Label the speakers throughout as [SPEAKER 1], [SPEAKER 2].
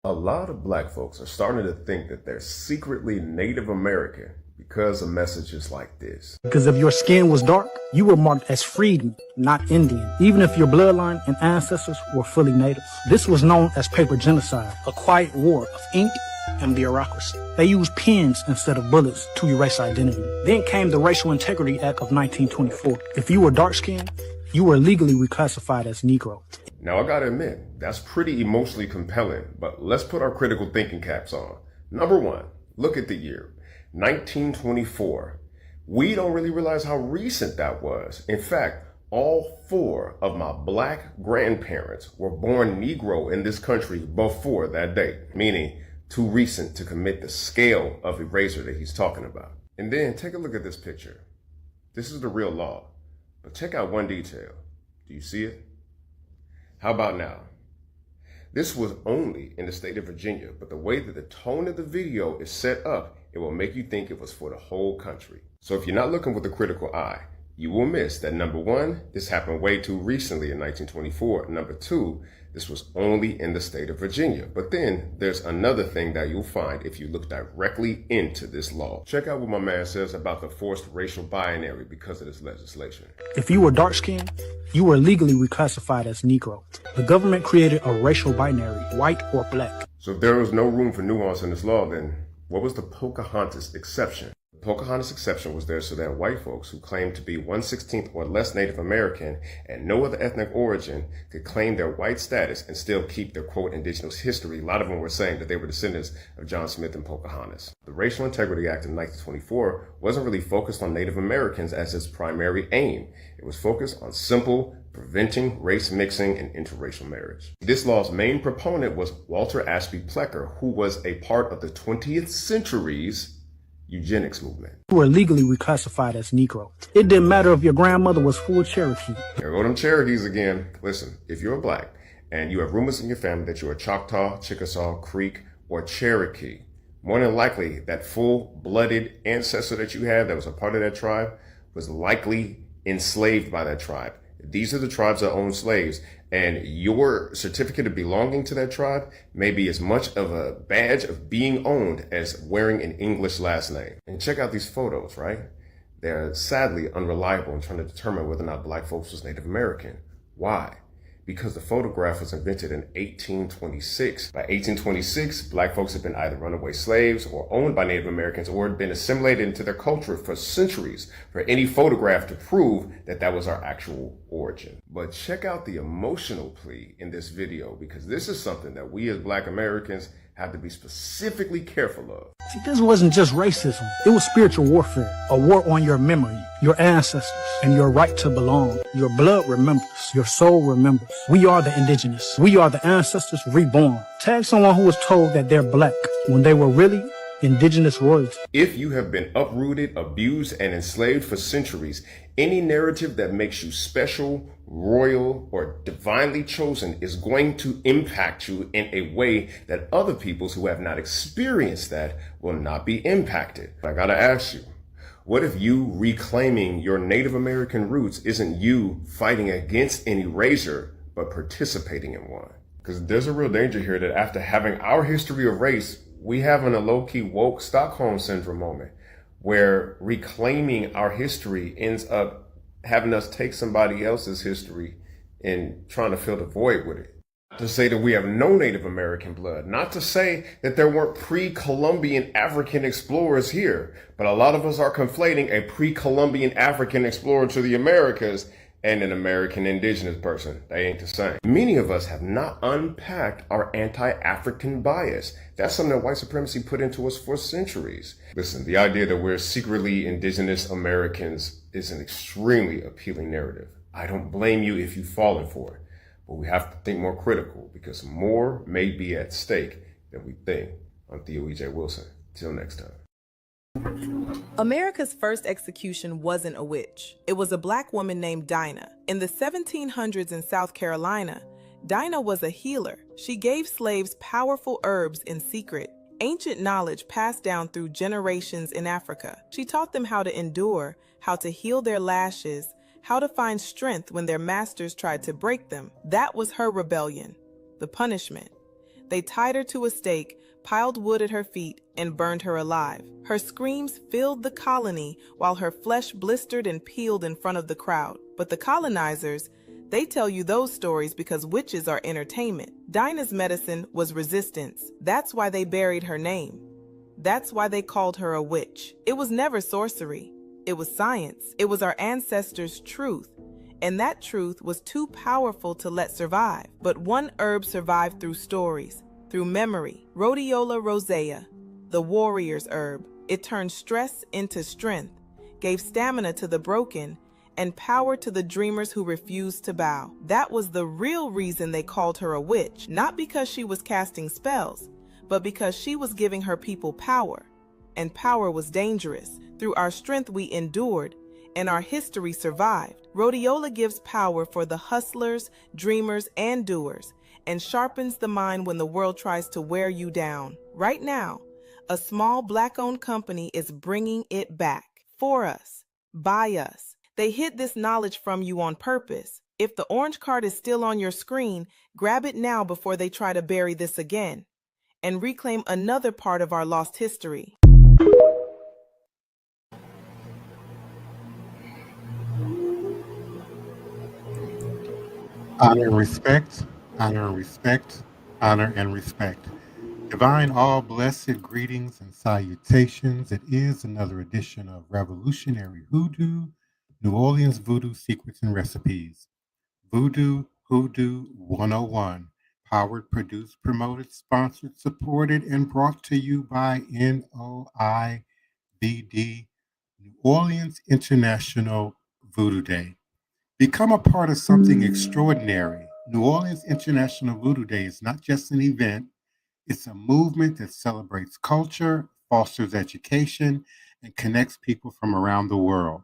[SPEAKER 1] A lot of black folks are starting to think that they're secretly Native American because of messages like this.
[SPEAKER 2] Because if your skin was dark, you were marked as freedman, not Indian, even if your bloodline and ancestors were fully native. This was known as paper genocide, a quiet war of ink and bureaucracy. They used pens instead of bullets to erase identity. Then came the Racial Integrity Act of 1924. If you were dark-skinned, you were legally reclassified as Negro.
[SPEAKER 1] Now, I gotta admit, that's pretty emotionally compelling, but let's put our critical thinking caps on. Number one, look at the year, 1924. We don't really realize how recent that was. In fact, all 4 of my black grandparents were born Negro in this country before that date, meaning too recent to commit the scale of erasure that he's talking about. And then take a look at this picture. This is the real law, but check out one detail. Do you see it? How about now? This was only in the state of Virginia, but the way that the tone of the video is set up, it will make you think it was for the whole country. So if you're not looking with a critical eye, you will miss that number one, this happened way too recently in 1924. Number two, this was only in the state of Virginia. But then there's another thing that you'll find if you look directly into this law. Check out what my man says about the forced racial binary because of this legislation.
[SPEAKER 2] If you were dark-skinned, you were legally reclassified as Negro. The government created a racial binary, white or black.
[SPEAKER 1] So if there was no room for nuance in this law, then what was the Pocahontas exception? The Pocahontas exception was there so that white folks who claimed to be 1/16 or less Native American and no other ethnic origin could claim their white status and still keep their, quote, indigenous history. A lot of them were saying that they were descendants of John Smith and Pocahontas. The Racial Integrity Act of 1924 wasn't really focused on Native Americans as its primary aim. It was focused on simple preventing race mixing and interracial marriage. This law's main proponent was Walter Ashby Plecker, who was a part of the 20th century's eugenics movement.
[SPEAKER 2] You were legally reclassified as Negro. It didn't matter if your grandmother was full Cherokee.
[SPEAKER 1] There go them Cherokees again. Listen, if you're black and you have rumors in your family that you're a Choctaw, Chickasaw, Creek, or Cherokee, more than likely that full-blooded ancestor that you have that was a part of that tribe was likely enslaved by that tribe. These are the tribes that own slaves, and your certificate of belonging to that tribe may be as much of a badge of being owned as wearing an English last name. And check out these photos, right? They're sadly unreliable in trying to determine whether or not black folks was Native American. Why? Because the photograph was invented in 1826. By 1826, black folks had been either runaway slaves or owned by Native Americans or had been assimilated into their culture for centuries for any photograph to prove that that was our actual origin. But check out the emotional plea in this video, because this is something that we as black Americans have to be specifically careful of.
[SPEAKER 2] See, this wasn't just racism. It was spiritual warfare, a war on your memory, your ancestors, and your right to belong. Your blood remembers, your soul remembers. We are the indigenous. We are the ancestors reborn. Tag someone who was told that they're black when they were really indigenous royalty.
[SPEAKER 1] If you have been uprooted, abused, and enslaved for centuries, any narrative that makes you special, royal, or divinely chosen is going to impact you in a way that other peoples who have not experienced that will not be impacted. I gotta ask you, what if you reclaiming your Native American roots isn't you fighting against an erasure, but participating in one? Because there's a real danger here that after having our history of race, we having a low-key woke Stockholm Syndrome moment where reclaiming our history ends up having us take somebody else's history and trying to fill the void with it. Not to say that we have no Native American blood, not to say that there weren't pre-Columbian African explorers here, but a lot of us are conflating a pre-Columbian African explorer to the Americas and an American indigenous person. They ain't the same. Many of us have not unpacked our anti-African bias. That's something that white supremacy put into us for centuries. Listen, the idea that we're secretly indigenous Americans is an extremely appealing narrative. I don't blame you if you've fallen for it, but we have to think more critical because more may be at stake than we think. I'm Theo E.J. Wilson. Till next time.
[SPEAKER 3] America's first execution wasn't a witch. It was a black woman named Dinah. In the 1700s in South Carolina, Dinah was a healer. She gave slaves powerful herbs in secret, ancient knowledge passed down through generations in Africa. She taught them how to endure, how to heal their lashes, how to find strength when their masters tried to break them. That was her rebellion, the punishment. They tied her to a stake, piled wood at her feet, and burned her alive. Her screams filled the colony while her flesh blistered and peeled in front of the crowd. But the colonizers, they tell you those stories because witches are entertainment. Dinah's medicine was resistance. That's why they buried her name. That's why they called her a witch. It was never sorcery. It was science. It was our ancestors' truth. And that truth was too powerful to let survive. But one herb survived through stories, through memory. Rhodiola rosea, the warrior's herb. It turned stress into strength, gave stamina to the broken, and power to the dreamers who refused to bow. That was the real reason they called her a witch, not because she was casting spells, but because she was giving her people power. And power was dangerous. Through our strength we endured, and our history survived. Rhodiola gives power for the hustlers, dreamers, and doers, and sharpens the mind when the world tries to wear you down. Right now, a small Black-owned company is bringing it back. For us. By us. They hid this knowledge from you on purpose. If the orange card is still on your screen, grab it now before they try to bury this again, and reclaim another part of our lost history.
[SPEAKER 4] Honor and respect, honor and respect, honor and respect. Divine all blessed greetings and salutations. It is another edition of Revolutionary Hoodoo, New Orleans Voodoo Secrets and Recipes. Voodoo Hoodoo 101. Powered, produced, promoted, sponsored, supported, and brought to you by NOIVD, New Orleans International Voodoo Day. Become a part of something extraordinary. New Orleans International Voodoo Day is not just an event, it's a movement that celebrates culture, fosters education, and connects people from around the world.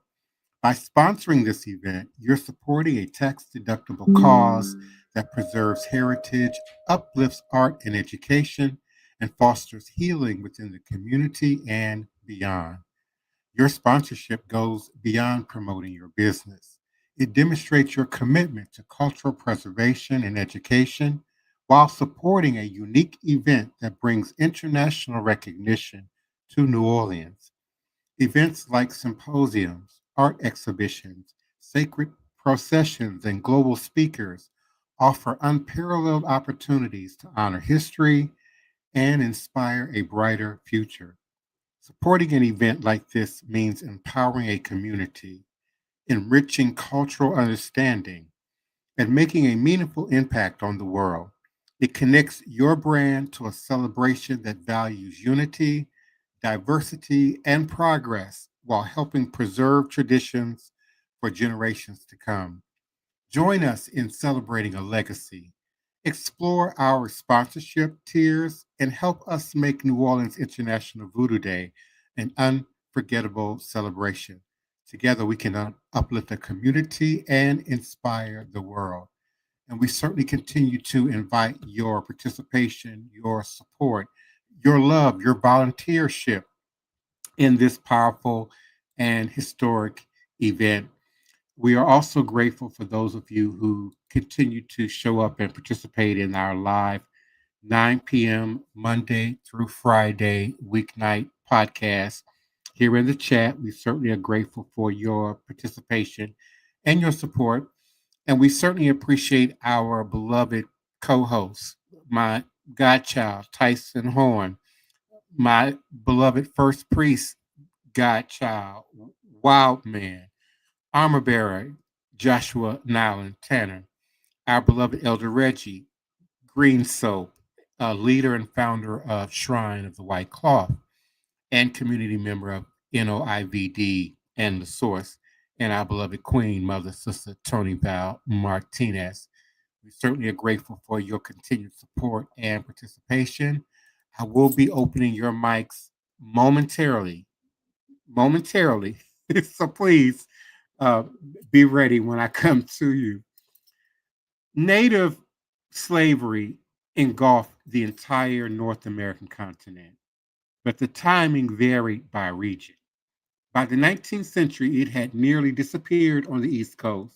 [SPEAKER 4] By sponsoring this event, you're supporting a tax-deductible cause that preserves heritage, uplifts art and education, and fosters healing within the community and beyond. Your sponsorship goes beyond promoting your business. It demonstrates your commitment to cultural preservation and education while supporting a unique event that brings international recognition to New Orleans. Events like symposiums, art exhibitions, sacred processions, and global speakers offer unparalleled opportunities to honor history and inspire a brighter future. Supporting an event like this means empowering a community, enriching cultural understanding, and making a meaningful impact on the world. It connects your brand to a celebration that values unity, diversity, and progress while helping preserve traditions for generations to come. Join us in celebrating a legacy. Explore our sponsorship tiers and help us make New Orleans International Voodoo Day an unforgettable celebration. Together, we can uplift the community and inspire the world. And we certainly continue to invite your participation, your support, your love, your volunteership in this powerful and historic event. We are also grateful for those of you who continue to show up and participate in our live 9 p.m. Monday through Friday weeknight podcast. Here in the chat, we certainly are grateful for your participation and your support. And we certainly appreciate our beloved co-host, my godchild, Tyson Horn, my beloved first priest, godchild, wild man, armor bearer, Joshua Nylan Tanner, our beloved elder Reggie, Green Soap, a leader and founder of Shrine of the White Cloth, and community member of NOIVD and The Source, and our beloved Queen, Mother Sister Toni Val Martinez. We certainly are grateful for your continued support and participation. I will be opening your mics momentarily. So please be ready when I come to you. Native slavery engulfed the entire North American continent, but the timing varied by region. By the 19th century, it had nearly disappeared on the East Coast.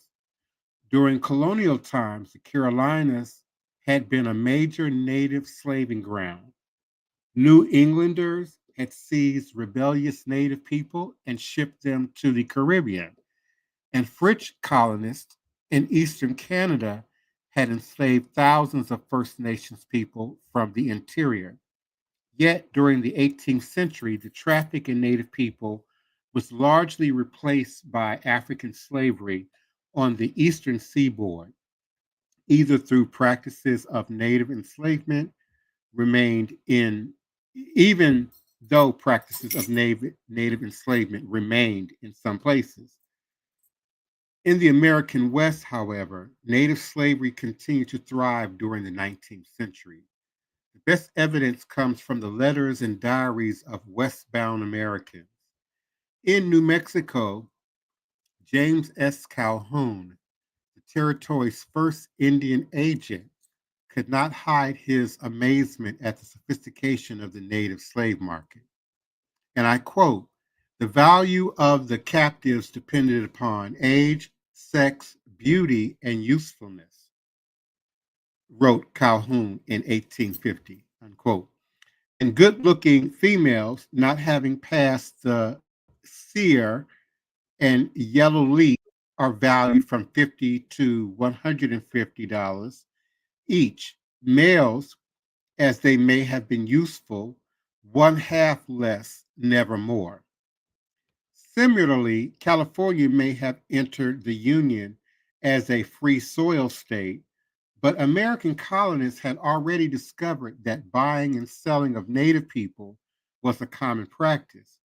[SPEAKER 4] During colonial times, the Carolinas had been a major native slaving ground. New Englanders had seized rebellious native people and shipped them to the Caribbean, and French colonists in eastern Canada had enslaved thousands of First Nations people from the interior. Yet during the 18th century, the traffic in native people was largely replaced by African slavery on the eastern seaboard, either through practices of native enslavement remained in, even though practices of native enslavement remained in some places. In the American West, however, native slavery continued to thrive during the 19th century. The best evidence comes from the letters and diaries of westbound Americans. In New Mexico, James S. Calhoun, the territory's first Indian agent, could not hide his amazement at the sophistication of the native slave market. And I quote, "The value of the captives depended upon age, sex, beauty, and usefulness," wrote Calhoun in 1850, unquote. And good-looking females not having passed the sear and yellow leaf are valued from $50 to $150 each. Males, as they may have been useful, one half less, never more. Similarly, California may have entered the Union as a free soil state, but American colonists had already discovered that buying and selling of native people was a common practice.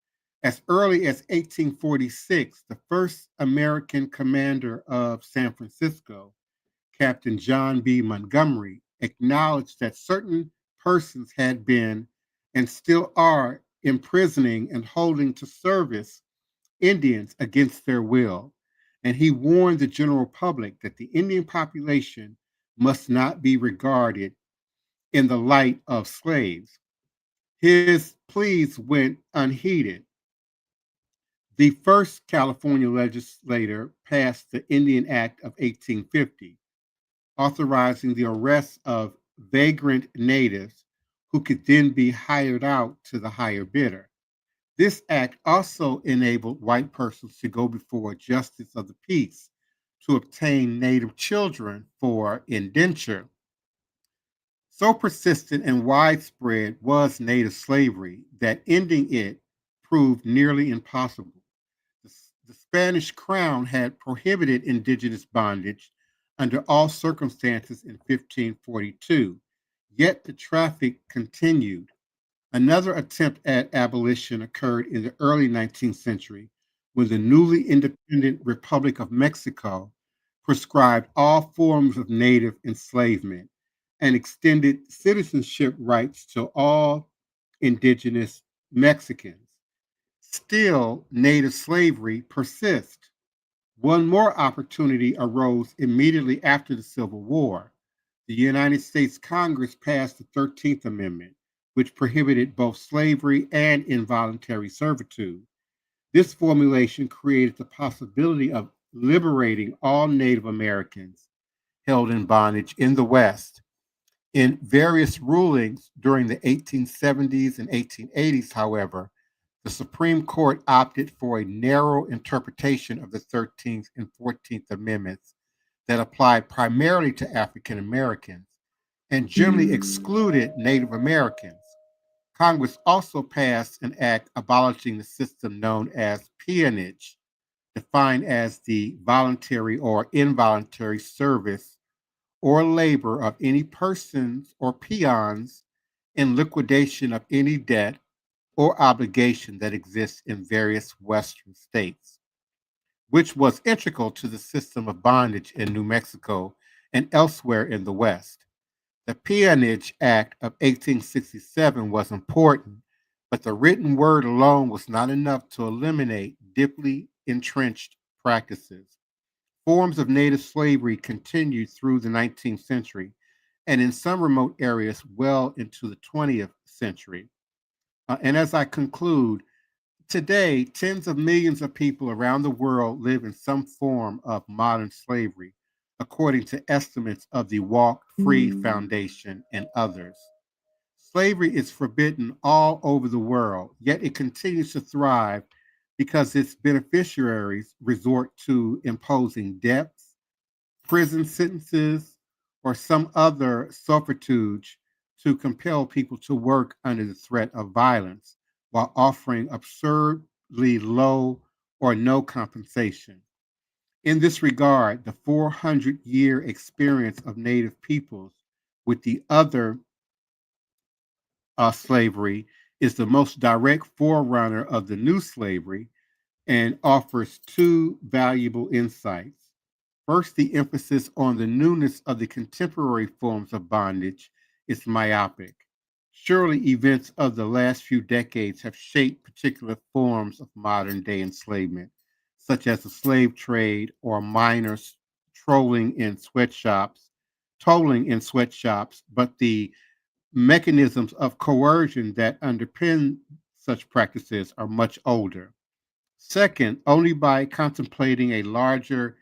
[SPEAKER 4] As early as 1846, the first American commander of San Francisco, Captain John B. Montgomery, acknowledged that certain persons had been and still are imprisoning and holding to service Indians against their will. And he warned the general public that the Indian population must not be regarded in the light of slaves. His pleas went unheeded. The first California legislature passed the Indian Act of 1850, authorizing the arrest of vagrant natives who could then be hired out to the higher bidder. This act also enabled white persons to go before a justice of the peace to obtain native children for indenture. So persistent and widespread was native slavery that ending it proved nearly impossible. The Spanish crown had prohibited indigenous bondage under all circumstances in 1542, yet the traffic continued. Another attempt at abolition occurred in the early 19th century when the newly independent Republic of Mexico prescribed all forms of native enslavement and extended citizenship rights to all indigenous Mexicans. Still, native slavery persists. One more opportunity arose immediately after the Civil War. The United States Congress passed the 13th Amendment, which prohibited both slavery and involuntary servitude. This formulation created the possibility of liberating all Native Americans held in bondage in the West. In various rulings during the 1870s and 1880s, however, the Supreme Court opted for a narrow interpretation of the 13th and 14th Amendments that applied primarily to African Americans and generally excluded Native Americans. Congress also passed an act abolishing the system known as peonage, defined as the voluntary or involuntary service or labor of any persons or peons in liquidation of any debt or obligation that exists in various Western states, which was integral to the system of bondage in New Mexico and elsewhere in the West. The Peonage Act of 1867 was important, but the written word alone was not enough to eliminate deeply entrenched practices. Forms of native slavery continued through the 19th century and in some remote areas well into the 20th century. And as I conclude, today, tens of millions of people around the world live in some form of modern slavery according to estimates of the Walk Free Foundation and others. Slavery is forbidden all over the world, yet it continues to thrive because its beneficiaries resort to imposing debts, prison sentences, or some other subterfuge to compel people to work under the threat of violence while offering absurdly low or no compensation. In this regard, the 400-year experience of Native peoples with the other slavery is the most direct forerunner of the new slavery and offers two valuable insights. First, the emphasis on the newness of the contemporary forms of bondage is myopic. Surely, events of the last few decades have shaped particular forms of modern day enslavement, such as the slave trade or miners trolling in sweatshops, but the mechanisms of coercion that underpin such practices are much older. Second, only by contemplating a larger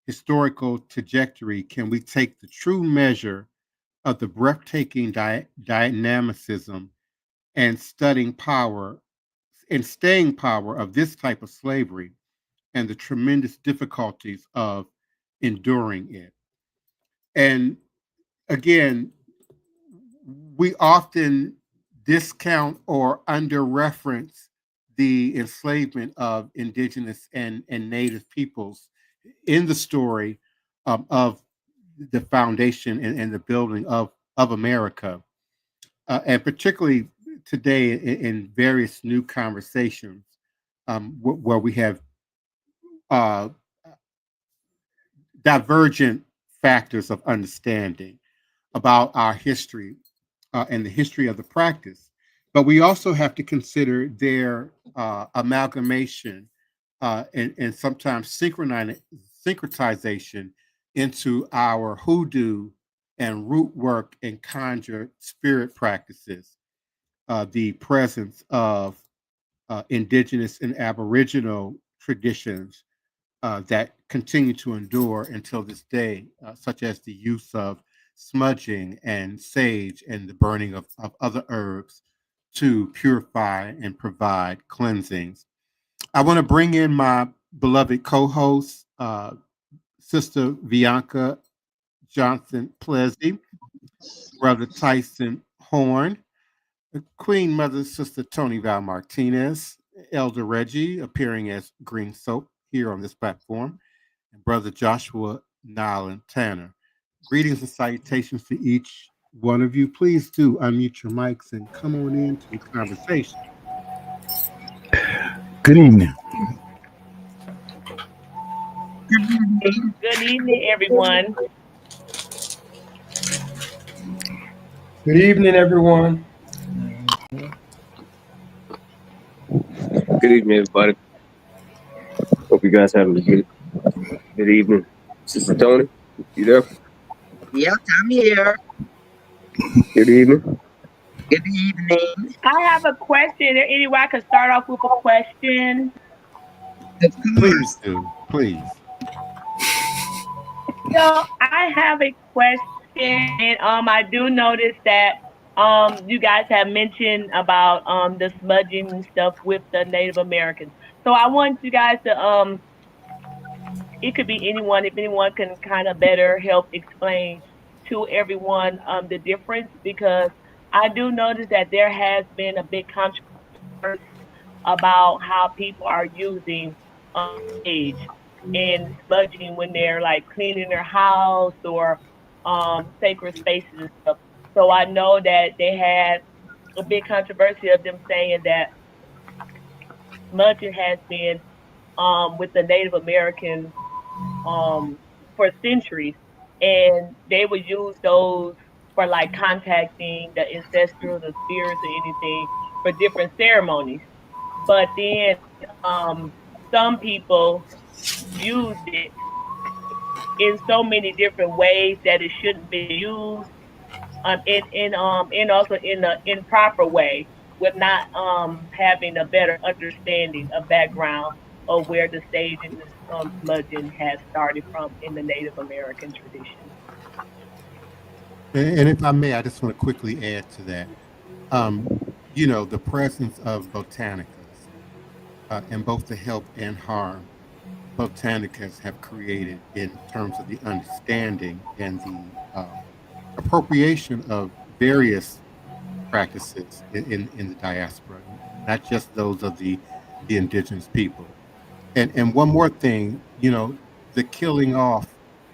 [SPEAKER 4] historical trajectory can we take the true measure of the breathtaking dynamicism and staying power of this type of slavery and the tremendous difficulties of enduring it. And again, we often discount or under-reference the enslavement of indigenous and native peoples in the story of the foundation and the building of America. And particularly today in various new conversations where we have divergent factors of understanding about our history and the history of the practice. But we also have to consider their amalgamation and sometimes syncretization into our hoodoo and root work and conjure spirit practices, the presence of indigenous and aboriginal traditions that continue to endure until this day, such as the use of smudging and sage and the burning of other herbs to purify and provide cleansings. I want to bring in my beloved co-host, Sister Bianca Johnson Plessy, Brother Tyson Horn, Queen Mother Sister Toni Val Martinez, Elder Reggie appearing as Green Soap here on this platform, and Brother Joshua Nylan Tanner. Greetings and salutations to each one of you. Please do unmute your mics and come on into the conversation.
[SPEAKER 5] Good evening.
[SPEAKER 6] Good evening, everyone.
[SPEAKER 7] Good evening, everyone.
[SPEAKER 8] Good evening, everybody. Hope you guys having a good evening. Sister Toni, you there?
[SPEAKER 9] Yes, I'm here.
[SPEAKER 8] Good evening.
[SPEAKER 9] Good evening.
[SPEAKER 6] I have a question. Anyway, I can start off with a question.
[SPEAKER 4] Please do, please.
[SPEAKER 6] So I have a question, and I do notice that you guys have mentioned about the smudging and stuff with the Native Americans. So I want you guys to it could be anyone, if anyone can kind of better help explain to everyone the difference, because I do notice that there has been a big controversy about how people are using sage and smudging when they're like cleaning their house or sacred spaces and stuff. So I know that they had a big controversy of them saying that smudging has been with the Native Americans for centuries, and they would use those for like contacting the ancestors, the spirits, or anything for different ceremonies. But then some people use it in so many different ways that it shouldn't be used, and also in an improper way, with not having a better understanding of background of where the sage and the smudging has started from in the Native American tradition.
[SPEAKER 4] And if I may, I just want to quickly add to that. The presence of botanicas and both the help and harm botanicas have created in terms of the understanding and the appropriation of various practices in the diaspora, not just those of the indigenous people. And one more thing, the killing off,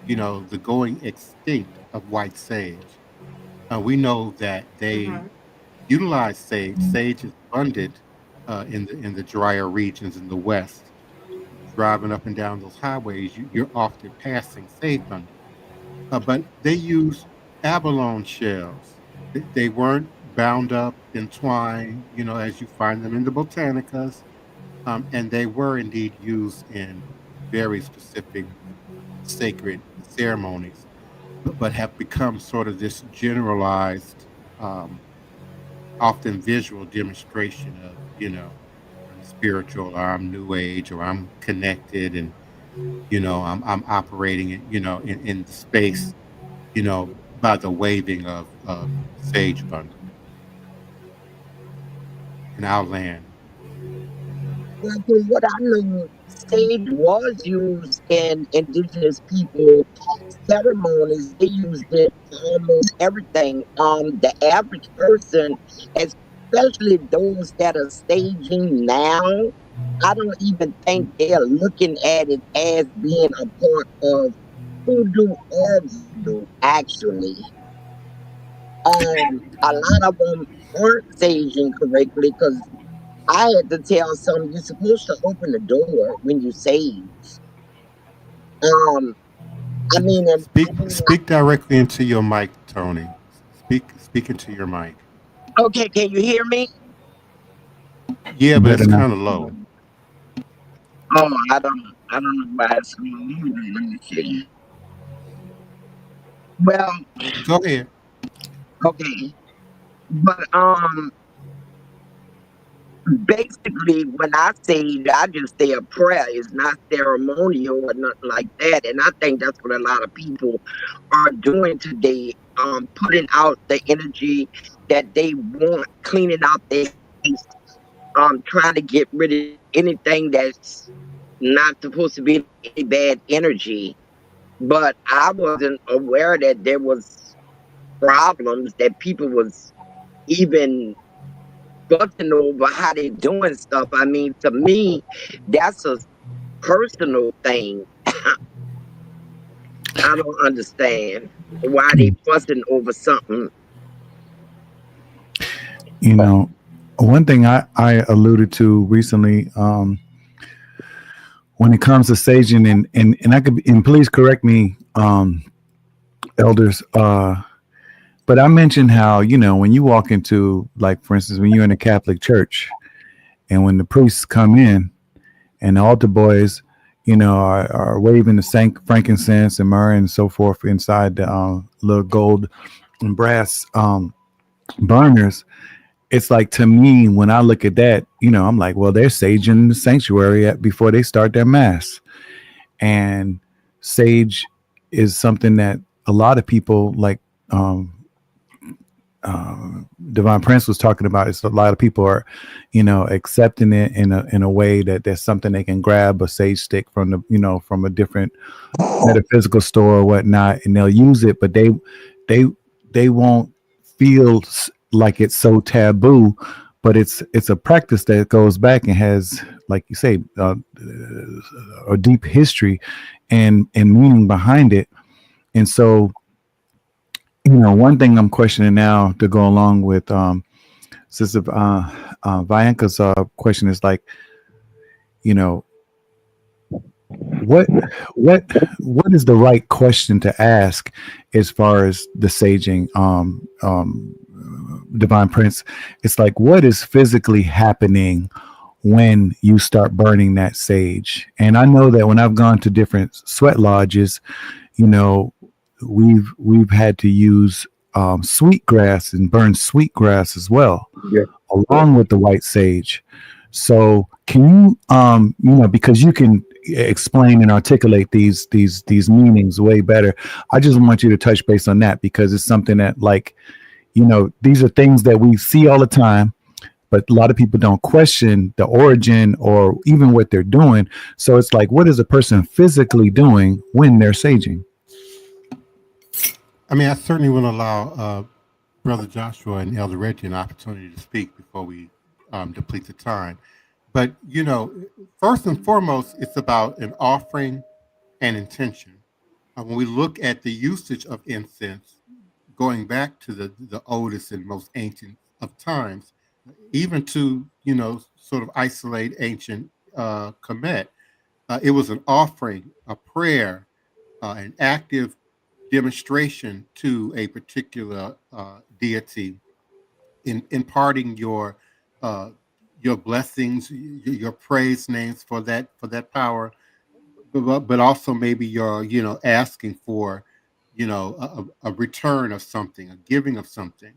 [SPEAKER 4] the going extinct of white sage. We know that they utilize sage. Sage is abundant in the drier regions in the West. Driving up and down those highways, you're often passing sage bundles. But they use abalone shells. They weren't bound up in twine, as you find them in the botanicas. And they were indeed used in very specific sacred ceremonies, but have become sort of this generalized, often visual demonstration of, I'm spiritual, or I'm new age, or I'm connected, and I'm operating it, in the space, by the waving of sage bundle in our land.
[SPEAKER 9] Well, from what I know, sage was used in indigenous people ceremonies. They used it for almost everything. The average person, especially those that are staging now, I don't even think they're looking at it as being a part of hoodoo or voodoo, actually. A lot of them aren't staging correctly because I had to tell some, you're supposed to open the door when you sage. I mean,
[SPEAKER 4] Speak directly into your mic, Toni. Speak into your mic.
[SPEAKER 9] Okay, can you hear me?
[SPEAKER 4] Yeah, but it's kind of low.
[SPEAKER 9] Oh, I don't know why it's so low. Let me see. Well,
[SPEAKER 4] go ahead.
[SPEAKER 9] Okay, but basically, when I say I just say a prayer, it's not ceremonial or nothing like that. And I think that's what a lot of people are doing today, putting out the energy that they want, cleaning out their space, trying to get rid of anything that's not supposed to be any bad energy. But I wasn't aware that there was problems that people was even fussing over how they doing stuff. I mean, to me, that's a personal thing. I don't understand why they fussing over something.
[SPEAKER 5] One thing I alluded to recently, when it comes to saging, and I could, and please correct me, elders, but I mentioned how, when you walk into, like, for instance, when you're in a Catholic church and when the priests come in and the altar boys, are waving the frankincense and myrrh and so forth inside the little gold and brass burners, it's like, to me, when I look at that, I'm like, well, they're saging the sanctuary before they start their mass. And sage is something that a lot of people, like Divine Prince was talking about, is a lot of people are, accepting it in a way that there's something they can grab a sage stick from the, from a different metaphysical store or whatnot, and they'll use it, but they won't feel like it's so taboo, but it's a practice that goes back and has, like you say, a deep history and metering behind it. And so, one thing I'm questioning now, to go along with Sister Vianca's question, is like, what is the right question to ask as far as the saging? Divine Prince, it's like, what is physically happening when you start burning that sage? And I know that when I've gone to different sweat lodges, we've had to use sweet grass and burn sweet grass as well, along with the white sage. So can you, because you can explain and articulate these meanings way better. I just want you to touch base on that, because it's something that, like, these are things that we see all the time, but a lot of people don't question the origin or even what they're doing. So it's like, what is a person physically doing when they're saging?
[SPEAKER 4] I mean, I certainly will allow Brother Joshua and Elder Reggie an opportunity to speak before we deplete the time. But, first and foremost, it's about an offering and intention. When we look at the usage of incense, going back to the oldest and most ancient of times, even to, sort of isolate ancient Kemet, it was an offering, a prayer, an active demonstration to a particular deity, in imparting your blessings, your praise names for that power, but also maybe you're asking for a return of something, a giving of something.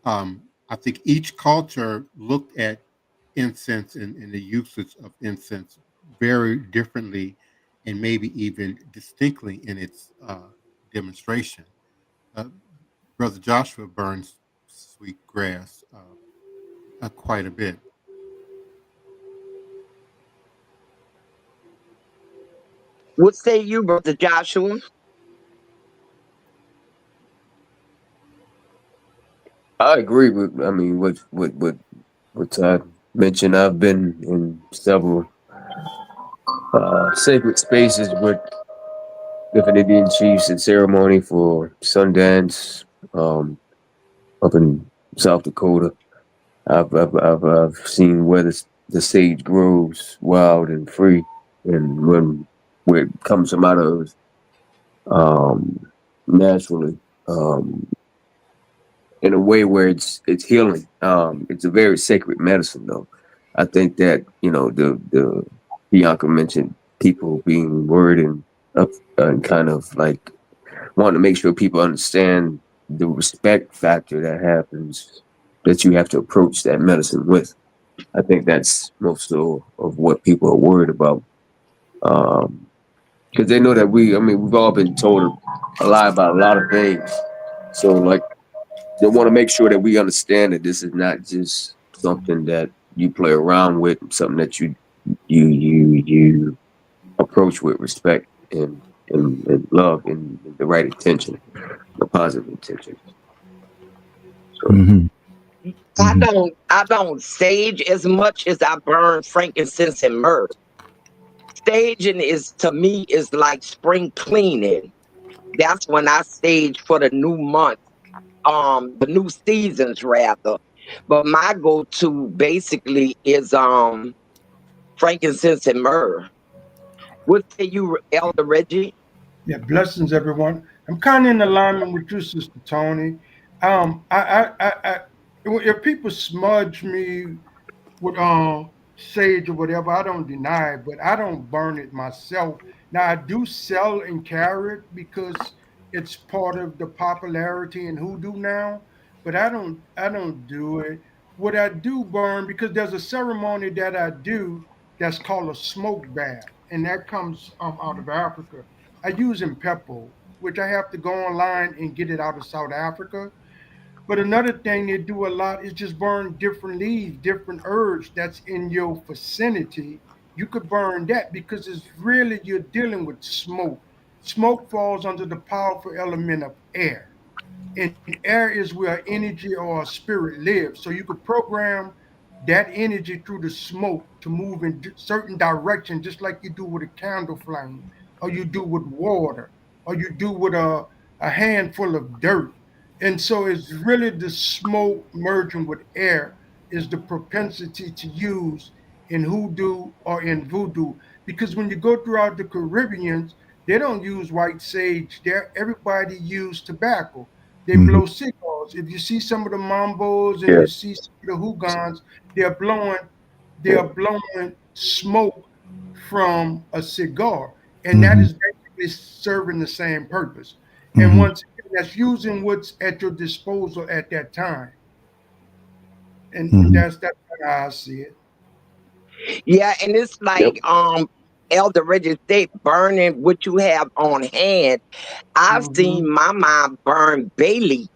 [SPEAKER 4] I think each culture looked at incense and the usage of incense very differently, and maybe even distinctly in its demonstration. Brother Joshua burns sweet grass quite a bit.
[SPEAKER 9] What say you, Brother Joshua?
[SPEAKER 8] I agree with. I mean, what I mentioned. I've been in several sacred spaces with different Indian chiefs and ceremony for Sundance, up in South Dakota. I've seen where the sage grows wild and free, and where it comes from out of naturally, in a way where it's healing. It's a very sacred medicine, though. I think that the Bianca mentioned people being worried and up and kind of like wanting to make sure people understand the respect factor that happens, that you have to approach that medicine with. I think that's most of what people are worried about. Because they know that we've all been told a lie about a lot of things. So, like, they want to make sure that we understand that this is not just something that you play around with, something that you approach with respect and love and the right intention, the positive intention. So,
[SPEAKER 9] I don't sage as much as I burn frankincense and myrrh. Staging to me is like spring cleaning. That's when I stage for the new month, the new seasons rather. But my go-to basically is frankincense and myrrh. What say you, Elder Reggie?
[SPEAKER 7] Yeah, blessings, everyone. I'm kind of in alignment with you, Sister Toni. If people smudge me with sage or whatever, I don't deny it, but I don't burn it myself. Now I do sell and carry it because it's part of the popularity in hoodoo now, but I don't do it. What I do burn, because there's a ceremony that I do that's called a smoke bath, and that comes out of Africa. I use Impepo, which I have to go online and get it out of South Africa. But another thing they do a lot is just burn different leaves, different herbs that's in your vicinity. You could burn that because it's really you're dealing with smoke. Smoke falls under the powerful element of air. And air is where energy or a spirit lives. So you could program that energy through the smoke to move in certain direction, just like you do with a candle flame, or you do with water, or you do with a handful of dirt. And so it's really the smoke merging with air is the propensity to use in hoodoo or in voodoo. Because when you go throughout the Caribbeans, they don't use white sage. There, everybody use tobacco. They blow cigars. If you see some of the mambos and
[SPEAKER 8] yeah.
[SPEAKER 7] you see some of the hoogans, they're blowing smoke from a cigar, and that is basically serving the same purpose. And once again, that's using what's at your disposal at that time, and that's how I see it.
[SPEAKER 9] Yeah, and it's
[SPEAKER 8] Yep.
[SPEAKER 9] like Elder Reggie said, burning what you have on hand. I've seen my mom burn bay leaf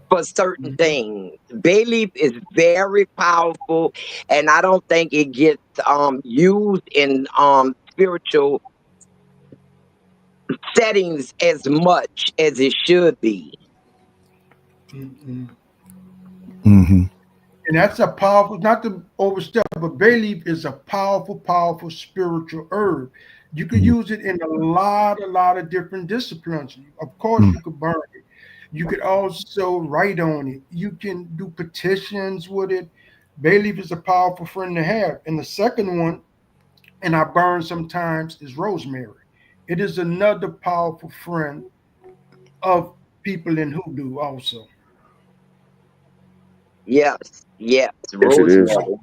[SPEAKER 9] for certain things. Bay leaf is very powerful, and I don't think it gets used in spiritual settings as much as it should be.
[SPEAKER 7] And that's a powerful, not to overstep, but bay leaf is a powerful, powerful spiritual herb. You could use it in a lot of different disciplines. Of course, you could burn it. You could also write on it. You can do petitions with it. Bay leaf is a powerful friend to have. And the second one, and I burn sometimes, is rosemary. It is another powerful friend of people in hoodoo also.
[SPEAKER 9] Yes,
[SPEAKER 8] Yes, it is.
[SPEAKER 9] rosemary.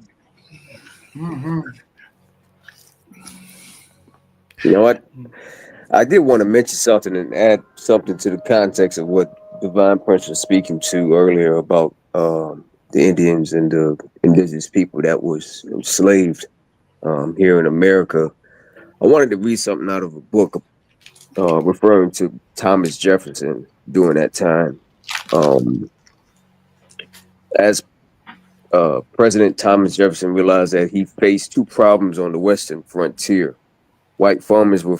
[SPEAKER 8] You know what? I did want to mention something and add something to the context of what Divine Prince was speaking to earlier about the Indians and the indigenous people that was enslaved here in America. I wanted to read something out of a book referring to Thomas Jefferson during that time. As President Thomas Jefferson realized that he faced two problems on the western frontier. White farmers were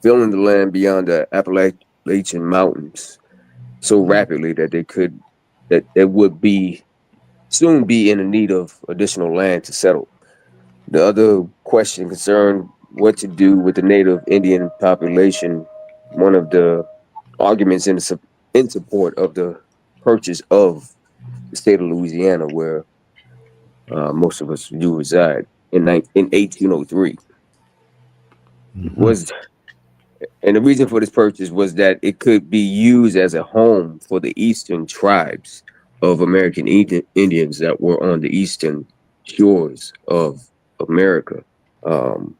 [SPEAKER 8] filling the land beyond the Appalachian Mountains so rapidly that they would soon be in need of additional land to settle. The other question concerned what to do with the native Indian population. One of the arguments in support of the purchase of the state of Louisiana, where most of us do reside, in 1803. And the reason for this purchase was that it could be used as a home for the eastern tribes of American Indians that were on the eastern shores of America,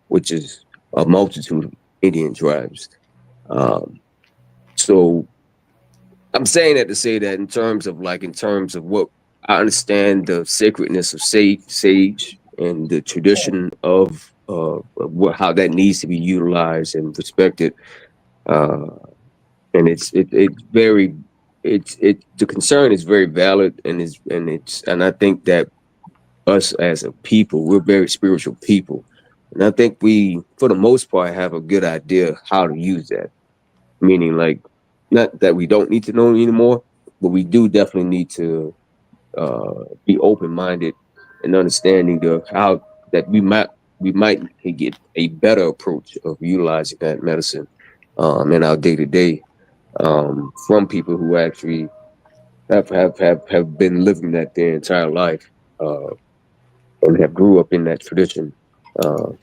[SPEAKER 8] which is a multitude of Indian tribes. So I'm saying that to say that in terms of what I understand the sacredness of sage and the tradition of how that needs to be utilized and respected, and the concern is very valid, and I think that us as a people, we're very spiritual people, and I think we, for the most part, have a good idea how to use that. Meaning, like, not that we don't need to know anymore, but we do definitely need to be open-minded and understanding of how that we might get a better approach of utilizing that medicine in our day-to-day from people who actually have been living that their entire life and have grew up in that tradition,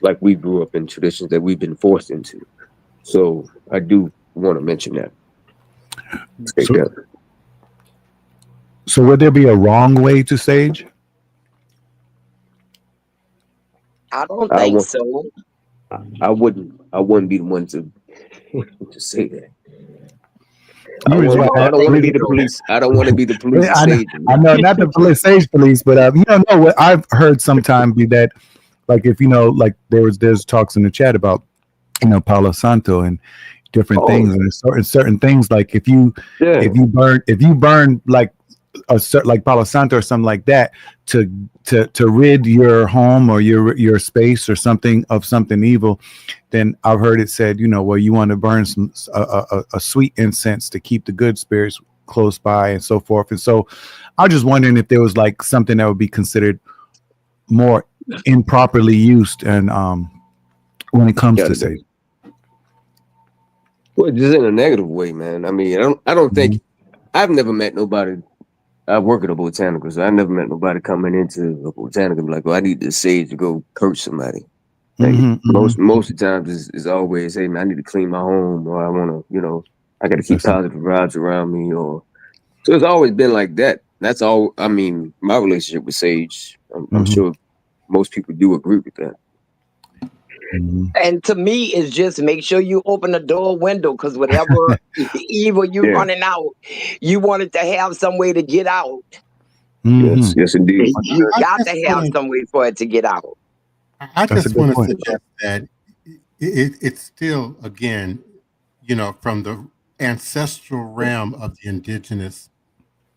[SPEAKER 8] like we grew up in traditions that we've been forced into. So I do want to mention that.
[SPEAKER 5] So would there be a wrong way to sage?
[SPEAKER 9] I don't think so.
[SPEAKER 8] I wouldn't be the one to say that. I don't want to be the police. I don't want to be the police.
[SPEAKER 5] I know, not the police, but you don't know what I've heard sometimes be that, like, if like there's talks in the chat about Palo Santo and different things, and certain things, like if you burn like a certain, like Palo Santo or something like that, to rid your home or your space or something of something evil, then I've heard it said, well, you want to burn a sweet incense to keep the good spirits close by and so forth. And so I was just wondering if there was like something that would be considered more improperly used, and when it comes to sage.
[SPEAKER 8] Well, just in a negative way, man. I mean, I don't think I've never met nobody. I work at a botanical, so I never met nobody coming into a botanical like, "Well, I need this sage to go curse somebody." Like, most of the times is always, "Hey, man, I need to clean my home," or "I want to, I got to keep positive vibes around me," or so it's always been like that. That's all. I mean, my relationship with sage, I'm sure most people do agree with that.
[SPEAKER 9] And to me, it's just make sure you open the door window, because whatever evil you running out, you want it to have some way to get out.
[SPEAKER 8] Yes, yes, indeed.
[SPEAKER 9] You
[SPEAKER 4] I
[SPEAKER 9] got
[SPEAKER 4] just
[SPEAKER 9] to have
[SPEAKER 4] wanna-
[SPEAKER 9] some way for it to get out.
[SPEAKER 4] I
[SPEAKER 5] That's a
[SPEAKER 4] just
[SPEAKER 5] good
[SPEAKER 4] want to
[SPEAKER 5] point.
[SPEAKER 4] suggest that it's still, again, from the ancestral realm of the indigenous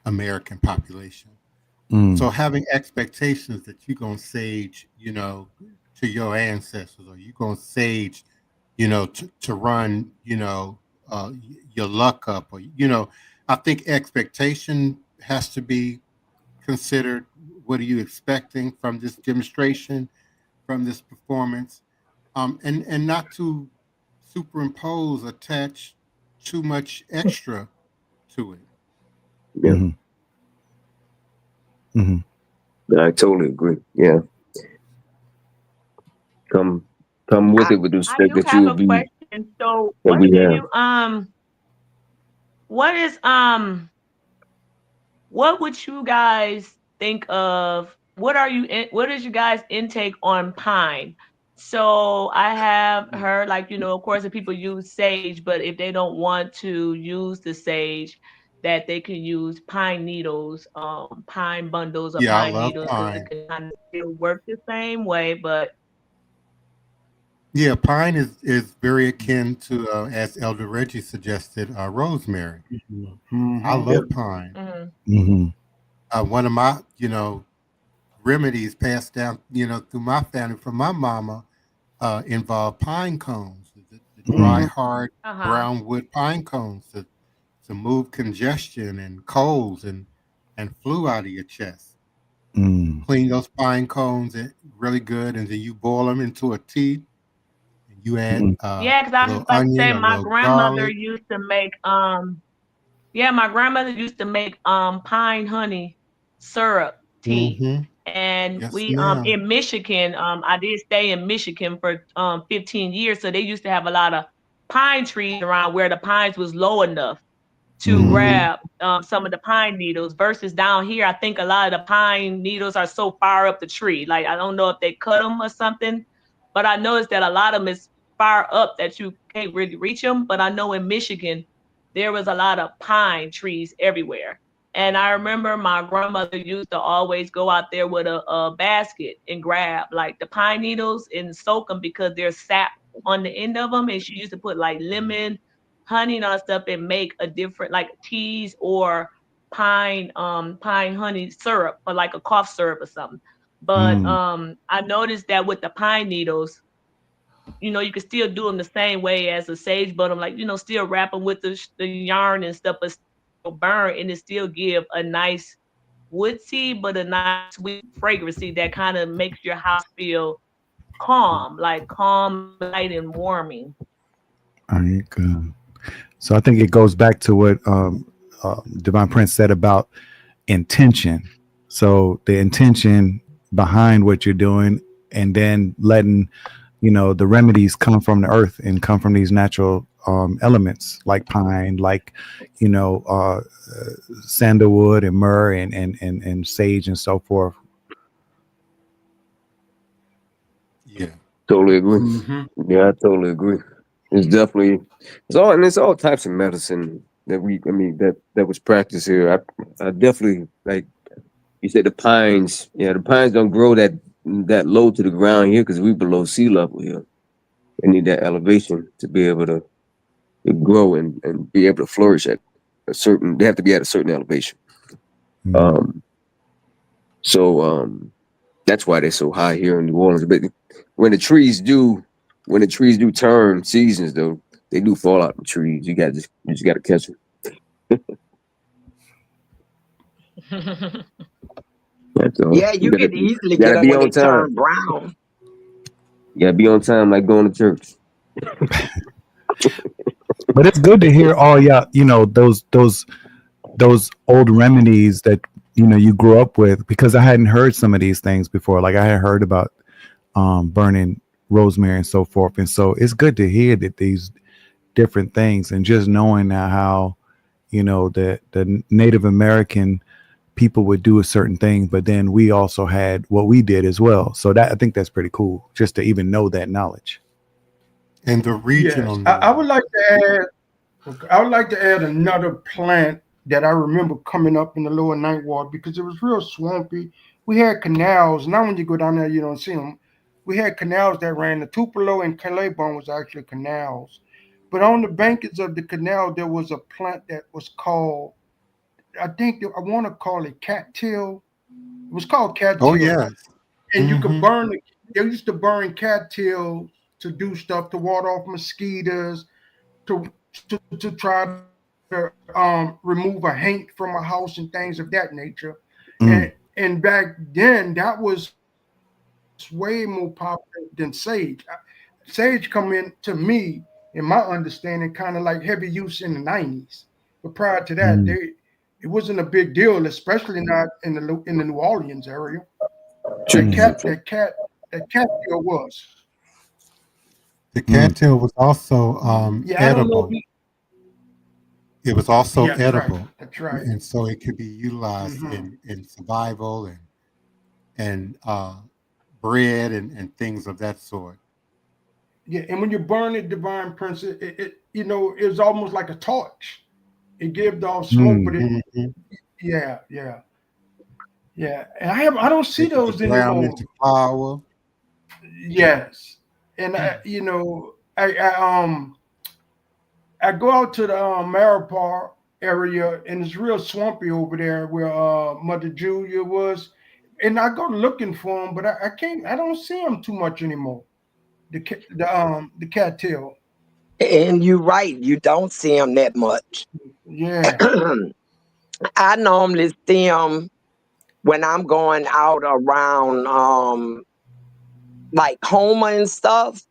[SPEAKER 4] American population.
[SPEAKER 5] Mm.
[SPEAKER 4] So having expectations that you're going to sage, to your ancestors, or you're going to sage, to run, your luck up, or, I think expectation has to be considered. What are you expecting from this demonstration, from this performance? And not to attach too much extra to it.
[SPEAKER 8] Yeah, I totally agree. Yeah, come with it with the
[SPEAKER 6] I
[SPEAKER 8] respect
[SPEAKER 6] do
[SPEAKER 8] that you
[SPEAKER 6] have
[SPEAKER 8] will
[SPEAKER 6] a
[SPEAKER 8] be
[SPEAKER 6] question. So
[SPEAKER 8] that
[SPEAKER 6] what
[SPEAKER 8] we
[SPEAKER 6] do
[SPEAKER 8] have.
[SPEAKER 6] you what is what would you guys think of? What is you guys intake on pine? So I have heard, like, of course, if people use sage, but if they don't want to use the sage, that they can use pine needles, pine bundles of
[SPEAKER 4] Yeah, I
[SPEAKER 6] pine
[SPEAKER 4] love
[SPEAKER 6] needles, because it
[SPEAKER 4] pine.
[SPEAKER 6] can kind of still work the same way. But
[SPEAKER 4] Yeah, pine is very akin to, as Elder Reggie suggested, rosemary. I
[SPEAKER 7] Mhm.
[SPEAKER 8] Yeah.
[SPEAKER 4] love pine.
[SPEAKER 5] Mm-hmm.
[SPEAKER 4] One of my, remedies passed down, through my family from my mama, involved pine cones, the dry, hard brown wood pine cones to move congestion and colds and flu out of your chest.
[SPEAKER 5] Mm.
[SPEAKER 4] Clean those pine cones really good, and then you boil them into a tea. And you add
[SPEAKER 6] yeah, because
[SPEAKER 4] a
[SPEAKER 6] I was
[SPEAKER 4] little
[SPEAKER 6] about to
[SPEAKER 4] onion,
[SPEAKER 6] say
[SPEAKER 4] a
[SPEAKER 6] my
[SPEAKER 4] little
[SPEAKER 6] grandmother
[SPEAKER 4] garlic.
[SPEAKER 6] used to make yeah, my grandmother used to make pine honey syrup tea.
[SPEAKER 4] Mm-hmm.
[SPEAKER 6] And
[SPEAKER 4] Yes,
[SPEAKER 6] we
[SPEAKER 4] ma'am.
[SPEAKER 6] in Michigan, I did stay in Michigan for 15 years. So they used to have a lot of pine trees around where the pines was low enough to
[SPEAKER 4] Mm-hmm.
[SPEAKER 6] grab some of the pine needles, versus down here, I think a lot of the pine needles are so far up the tree. Like, I don't know if they cut them or something, but I noticed that a lot of them is far up that you can't really reach them. But I know in Michigan, there was a lot of pine trees everywhere. And I remember my grandmother used to always go out there with a basket and grab like the pine needles and soak them, because there's sap on the end of them. And she used to put like lemon, honey, and all that stuff, and make a different like teas or pine honey syrup, or like a cough syrup or something. But
[SPEAKER 5] Mm.
[SPEAKER 6] I noticed that with the pine needles, you can still do them the same way as a sage, but I'm like, still wrap them with the yarn and stuff, but still burn, and it still give a nice woodsy, but a nice sweet fragrancy that kind of makes your house feel calm, light, and warming.
[SPEAKER 5] All right, good. So I think it goes back to what Divine Prince said about intention. So the intention behind what you're doing, and then letting the remedies come from the earth and come from these natural elements like pine, like sandalwood and myrrh and sage and so forth.
[SPEAKER 4] Yeah.
[SPEAKER 8] Totally agree.
[SPEAKER 7] Mm-hmm.
[SPEAKER 8] Yeah, I totally agree. It's all types of medicine that that was practiced here. I definitely, like you said, the pines. Yeah, the pines don't grow that low to the ground here, because we below sea level here. They need that elevation to be able to grow and be able to flourish at they have to be at a certain elevation.
[SPEAKER 5] Mm.
[SPEAKER 8] So that's why they're so high here in New Orleans. But when the trees do turn seasons, though, they do fall out of the trees. You just got to catch them. That's all.
[SPEAKER 9] Yeah, you can easily
[SPEAKER 8] You gotta
[SPEAKER 9] get them
[SPEAKER 8] be
[SPEAKER 9] when
[SPEAKER 8] on
[SPEAKER 9] they
[SPEAKER 8] time.
[SPEAKER 9] turn brown.
[SPEAKER 8] You gotta be on time, like going to church.
[SPEAKER 5] But it's good to hear all those old remedies that you grew up with, because I hadn't heard some of these things before. Like, I had heard about burning rosemary and so forth, and so it's good to hear that these different things, and just knowing now how the Native American people would do a certain thing, but then we also had what we did as well. So that, I think that's pretty cool, just to even know that knowledge.
[SPEAKER 4] And the regional
[SPEAKER 7] Yes, I would
[SPEAKER 4] knowledge.
[SPEAKER 7] like to add. I would like to add another plant that I remember coming up in the lower ninth ward because it was real swampy. We had canals. Now when you go down there, you don't see them. We had canals that ran. The Tupelo and Claiborne was actually canals. But on the banks of the canal, there was a plant that was called, I think I want to call it cattail. It was called
[SPEAKER 4] Oh
[SPEAKER 7] cattail.
[SPEAKER 4] yes.
[SPEAKER 7] And you could
[SPEAKER 4] Mhm.
[SPEAKER 7] burn it. They used to burn cattail to do stuff to ward off mosquitoes, to try to remove a haint from a house and things of that nature.
[SPEAKER 5] Mm.
[SPEAKER 7] And back then that was way more popular than sage. Sage come in to me, in my understanding, kind of like heavy use in the 90s. But prior to that,
[SPEAKER 5] Mm.
[SPEAKER 7] it wasn't a big deal, especially not in the New Orleans area. That
[SPEAKER 5] Mm.
[SPEAKER 7] cat still was.
[SPEAKER 4] The cattail was also
[SPEAKER 7] Yeah, I don't know.
[SPEAKER 4] edible. It was also
[SPEAKER 7] Yeah, that's right.
[SPEAKER 4] edible,
[SPEAKER 7] That's right.
[SPEAKER 4] and so it could be utilized
[SPEAKER 7] hmm
[SPEAKER 4] in survival and bread and things of that sort.
[SPEAKER 7] Yeah, and when you burn it, Divine Prince, it was almost like a torch. It gave off smoke, but
[SPEAKER 5] Mm.
[SPEAKER 4] Mhm.
[SPEAKER 7] yeah, yeah, yeah. And I don't see
[SPEAKER 4] It could be
[SPEAKER 7] those
[SPEAKER 4] ground
[SPEAKER 7] anymore.
[SPEAKER 4] into flour.
[SPEAKER 7] Yes, and I go out to the Maripar area, and it's real swampy over there where Mother Julia was, and I go looking for them, but I can't. I don't see them too much anymore. The cattail.
[SPEAKER 9] And you're right, you don't see them that much.
[SPEAKER 7] Yeah.
[SPEAKER 9] I normally see them when I'm going out around like Homer and stuff.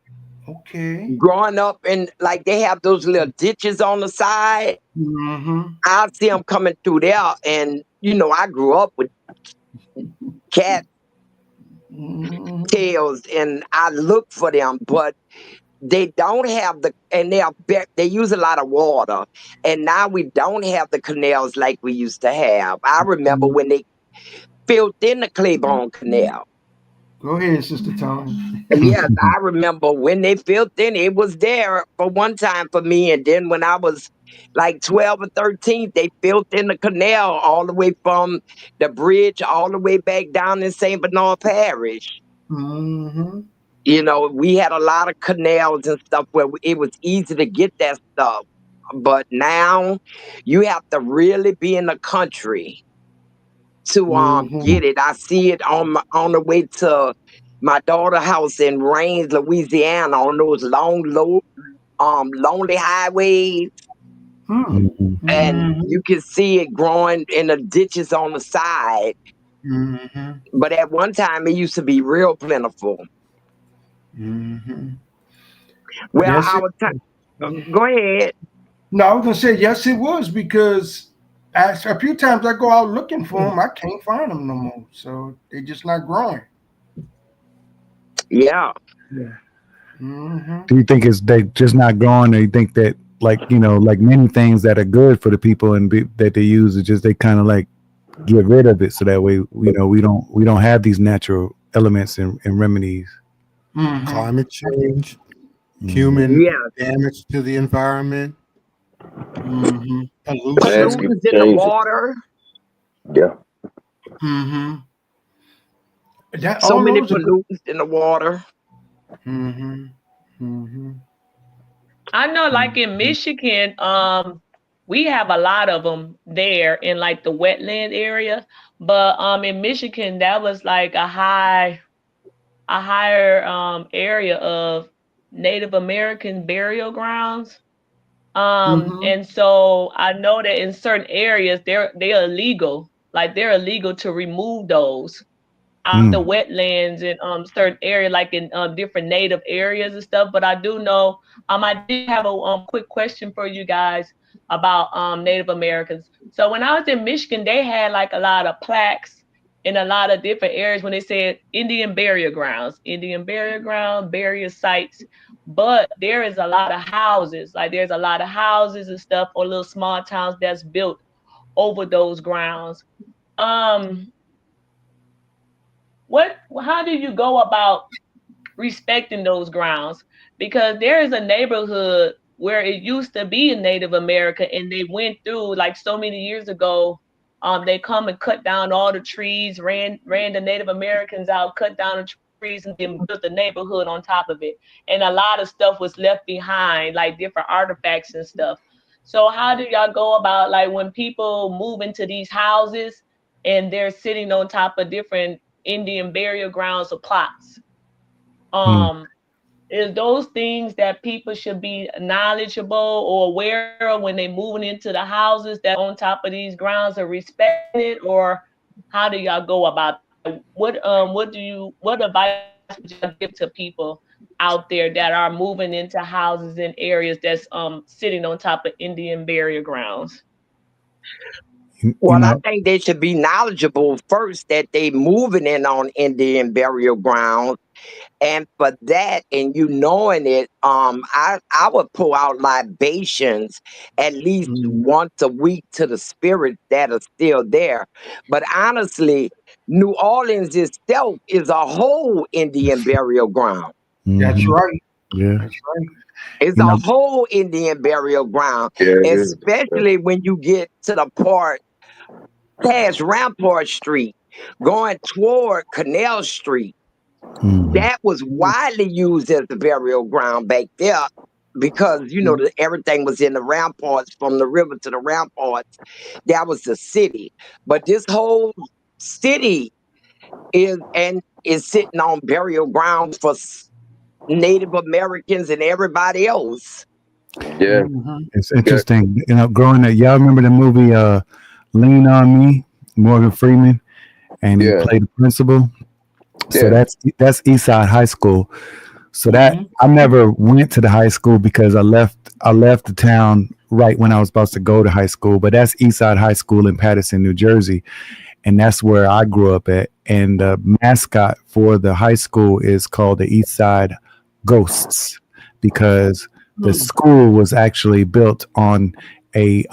[SPEAKER 7] Okay.
[SPEAKER 9] Growing up, and like they have those little ditches on the side.
[SPEAKER 7] Mm-hmm.
[SPEAKER 9] I see them coming through there, and I grew up with cat
[SPEAKER 7] Mm-hmm.
[SPEAKER 9] tails, and I look for them, but they don't have and they use a lot of water, and now we don't have the canals like we used to have. I remember when they filled in the Claiborne Canal.
[SPEAKER 7] Go ahead, Sister Toni.
[SPEAKER 9] Yes, I remember when they filled in, it was there for one time for me. And then when I was like 12 or 13, they filled in the canal all the way from the bridge all the way back down in St. Bernard Parish.
[SPEAKER 7] Mm-hmm.
[SPEAKER 9] We had a lot of canals and stuff where it was easy to get that stuff. But now you have to really be in the country to
[SPEAKER 7] Mm-hmm.
[SPEAKER 9] get it. I see it on the way to my daughter's house in Rains, Louisiana, on those long, lonely highways,
[SPEAKER 7] Hmm.
[SPEAKER 5] Mhm.
[SPEAKER 9] and
[SPEAKER 7] Mm-hmm.
[SPEAKER 9] you can see it growing in the ditches on the side.
[SPEAKER 7] Mm-hmm.
[SPEAKER 9] But at one time, it used to be real plentiful.
[SPEAKER 7] Mm-hmm.
[SPEAKER 9] Well,
[SPEAKER 7] Yes, it.
[SPEAKER 9] go ahead.
[SPEAKER 7] No, I was gonna say yes, it was because a few times I go out looking for them, I can't find them no more. So they're just not growing.
[SPEAKER 9] Yeah.
[SPEAKER 7] Yeah. Mm-hmm.
[SPEAKER 5] Do you think it's they just not growing, or you think that like like many things that are good for the people and that they use, is just they kind of like get rid of it so that way we don't have these natural elements and remedies.
[SPEAKER 7] Mm-hmm.
[SPEAKER 4] Climate change,
[SPEAKER 5] Mm.
[SPEAKER 4] human
[SPEAKER 9] Yeah.
[SPEAKER 4] damage to the environment,
[SPEAKER 7] Mm-hmm.
[SPEAKER 4] pollution.
[SPEAKER 9] Pollutants in the water.
[SPEAKER 8] Yeah.
[SPEAKER 7] Mm-hmm. That
[SPEAKER 9] So
[SPEAKER 7] all
[SPEAKER 9] many
[SPEAKER 7] those are good.
[SPEAKER 9] pollutants in the water.
[SPEAKER 7] Mm-hmm. Mm-hmm.
[SPEAKER 6] I know, like in Michigan, we have a lot of them there in like the wetland area. But in Michigan, that was like a higher area of Native American burial grounds.
[SPEAKER 7] Mm-hmm.
[SPEAKER 6] And so I know that in certain areas they're illegal. Like they're illegal to remove those out the
[SPEAKER 5] Mm.
[SPEAKER 6] wetlands in certain area, like in different native areas and stuff. But I do know I did have a quick question for you guys about Native Americans. So when I was in Michigan, they had like a lot of plaques in a lot of different areas when they said Indian burial grounds, burial sites. But there is a lot of houses, like there's a lot of houses and stuff, or little small towns that's built over those grounds. Um, how do you go about respecting those grounds? Because there is a neighborhood where it used to be in Native America, and they went through like so many years ago. They come and cut down all the trees, ran the Native Americans out, cut down the trees, and then built the neighborhood on top of it. And a lot of stuff was left behind, like different artifacts and stuff. So how do y'all go about like when people move into these houses and they're sitting on top of different Indian burial grounds or plots? Is those things that people should be knowledgeable or aware of when they're moving into the houses that on top of these grounds are respecting it, or how do y'all go about it? What advice would y'all give to people out there that are moving into houses in areas that's sitting on top of Indian burial grounds?
[SPEAKER 9] Well, I think they should be knowledgeable first that they moving in on Indian burial grounds. And for that, and you knowing it, I would pull out libations at least once a week to the spirits that are still there. But honestly, New Orleans itself is a whole Indian burial ground.
[SPEAKER 7] That's right.
[SPEAKER 5] Yeah.
[SPEAKER 7] That's right.
[SPEAKER 9] It's a whole Indian burial ground, especially when you get to the part past Rampart Street, going toward Canal Street. That was widely used as the burial ground back there because, you know, everything was in the ramparts from the river to the ramparts. That was the city. But this whole city is sitting on burial grounds for Native Americans and everybody else.
[SPEAKER 8] Yeah.
[SPEAKER 5] It's interesting. You know, growing up, y'all remember the movie Lean on Me, Morgan Freeman, and he played the principal. So that's Eastside High School. So that I never went to the high school because I left the town right when I was supposed to go to high school. But that's Eastside High School in Paterson, New Jersey, and that's where I grew up at. And the mascot for the high school is called the Eastside Ghosts because the school was actually built on a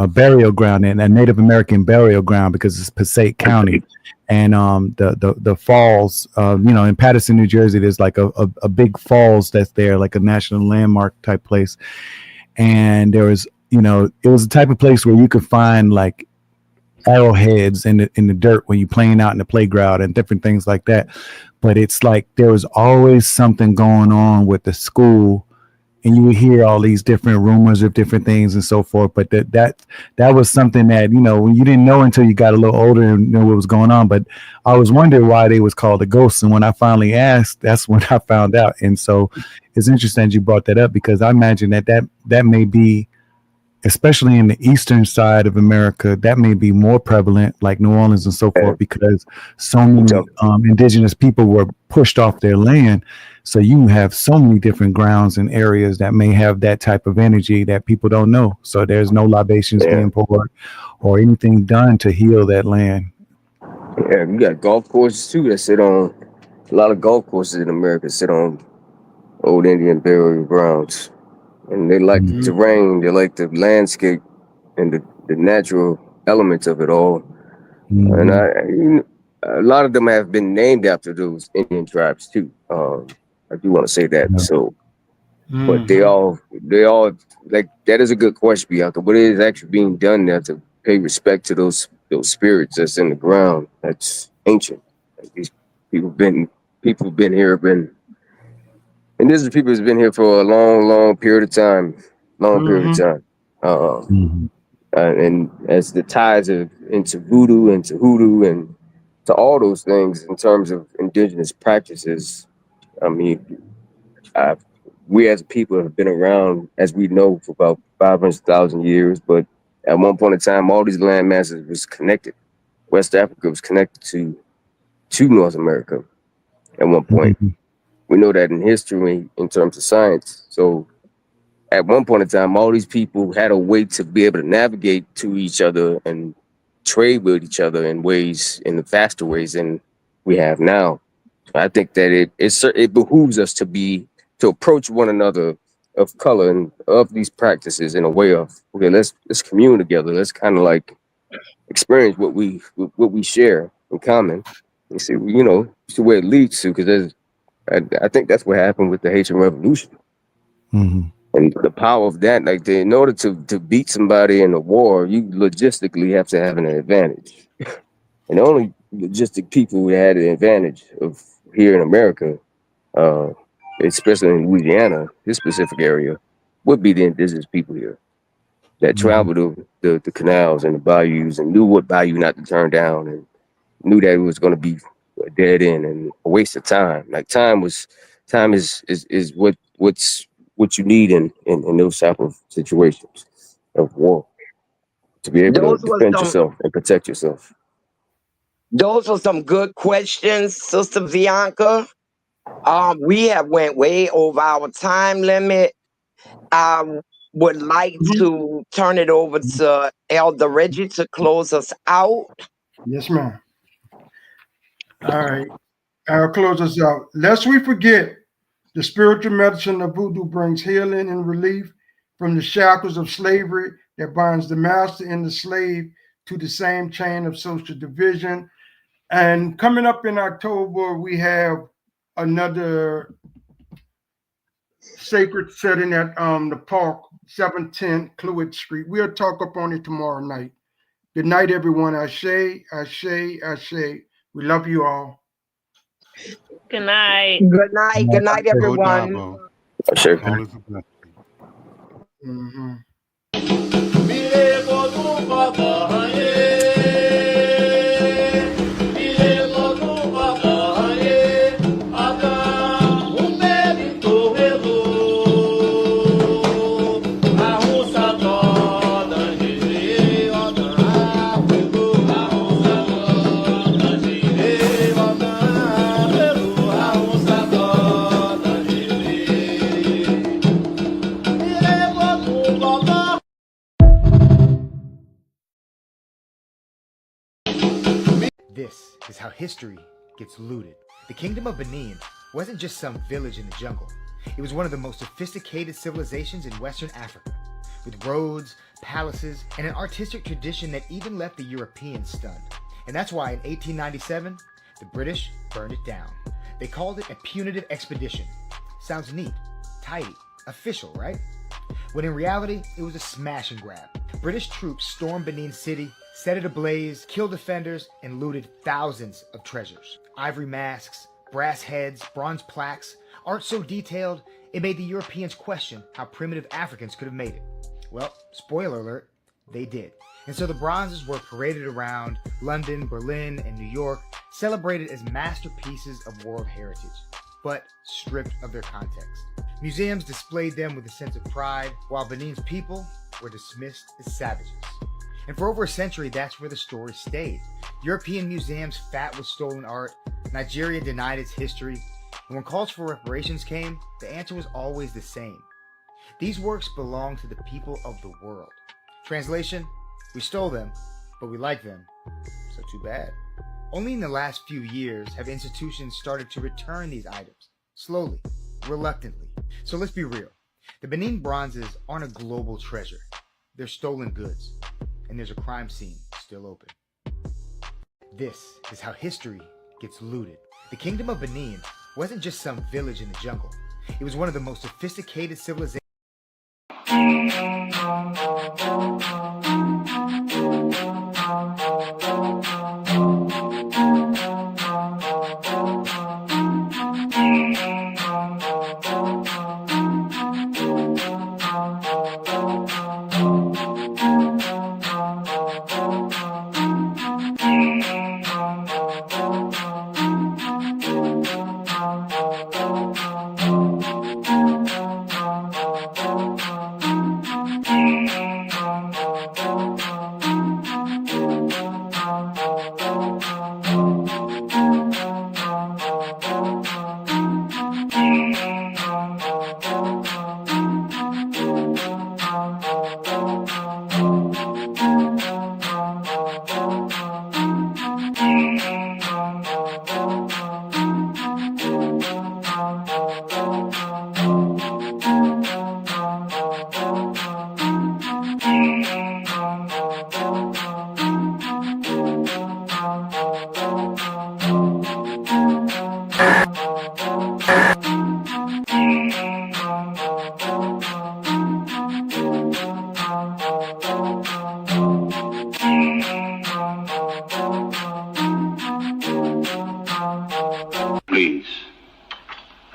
[SPEAKER 5] burial ground and a Native American burial ground because it's Passaic County. And the falls, you know, in Paterson, New Jersey, there's like a big falls that's there, like a national landmark type place. And there was, you know, it was the type of place where you could find like arrowheads in the dirt when you're playing out in the playground and different things like that. But it's like there was always something going on with the school. And you would hear all these different rumors of different things and so forth. But that was something that, you know, when you didn't know until you got a little older and knew what was going on. But I was wondering why they was called the ghosts. And when I finally asked, that's when I found out. And so it's interesting you brought that up because I imagine that may be, especially in the eastern side of America, that may be more prevalent, like New Orleans and so forth, because so many indigenous people were pushed off their land. So you have so many different grounds and areas that may have that type of energy that people don't know. So there's no libations being poured or anything done to heal that land.
[SPEAKER 8] Yeah, we got golf courses too that sit on, a lot of golf courses in America sit on old Indian burial grounds. And they like the terrain, they like the landscape and the natural elements of it all. And a lot of them have been named after those Indian tribes too. I do want to say that. So, but they all like that is a good question, Bianca. What is actually being done there to pay respect to those spirits that's in the ground? That's ancient. Like these people been here, and this is people who's been here for a long period of time, and as the ties into voodoo, into hoodoo, and to all those things in terms of indigenous practices. I mean, we as a people have been around, as we know, for about 500,000 years. But at one point in time, all these land masses was connected. West Africa was connected to North America at one point. We know that in history, in terms of science. So at one point in time, all these people had a way to be able to navigate to each other and trade with each other in the faster ways than we have now. I think that it behooves us to approach one another of color and of these practices in a way of, okay, let's commune together. Let's kind of like experience what we share in common. And see, you know, it's the way it leads to, because I think that's what happened with the Haitian Revolution.
[SPEAKER 5] Mm-hmm.
[SPEAKER 8] And the power of that, like in order to beat somebody in a war, you logistically have to have an advantage. And the only logistic people who had an advantage of here in America, especially in Louisiana, this specific area, would be the indigenous people here that traveled the canals and the bayous and knew what bayou not to turn down and knew that it was going to be a dead end and a waste of time. Like time is what you need in those type of situations of war to be able to
[SPEAKER 9] Those were
[SPEAKER 8] defend
[SPEAKER 9] some
[SPEAKER 8] yourself and protect yourself.
[SPEAKER 9] those were some good questions, Sister Bianca. We have went way over our time limit. I would like to turn it over to Elder Reggie to close us out.
[SPEAKER 7] Yes, ma'am. All right. I'll close us out. Lest we forget, the spiritual medicine of voodoo brings healing and relief from the shackles of slavery that binds the master and the slave to the same chain of social division. And coming up in October, we have another sacred setting at the park, 710 Clewitt Street. We'll talk up on it tomorrow night. Good night, everyone. Ashe, ashe, ashe. We love you all.
[SPEAKER 6] Good night.
[SPEAKER 9] Good night. Good night, everyone.
[SPEAKER 8] Sure.
[SPEAKER 4] All is a blessing.
[SPEAKER 7] Mm-hmm.
[SPEAKER 10] This is how history gets looted. The Kingdom of Benin wasn't just some village in the jungle. It was one of the most sophisticated civilizations in Western Africa, with roads, palaces, and an artistic tradition that even left the Europeans stunned. And that's why in 1897, the British burned it down. They called it a punitive expedition. Sounds neat, tidy, official, right? When in reality, it was a smash and grab. British troops stormed Benin City, set it ablaze, killed defenders, and looted thousands of treasures. Ivory masks, brass heads, bronze plaques, art so detailed, it made the Europeans question how primitive Africans could have made it. Well, spoiler alert, they did. And so the bronzes were paraded around London, Berlin, and New York, celebrated as masterpieces of world heritage, but stripped of their context. Museums displayed them with a sense of pride, while Benin's people were dismissed as savages. And for over a century, that's where the story stayed. European museums fat with stolen art, Nigeria denied its history, and when calls for reparations came, the answer was always the same. These works belong to the people of the world. Translation, we stole them, but we like them, so too bad. Only in the last few years have institutions started to return these items, slowly, reluctantly. So let's be real. The Benin bronzes aren't a global treasure. They're stolen goods, and there's a crime scene still open. This is how history gets looted. The Kingdom of Benin wasn't just some village in the jungle. It was one of the most sophisticated civilizations.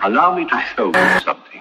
[SPEAKER 11] Allow me to show you something.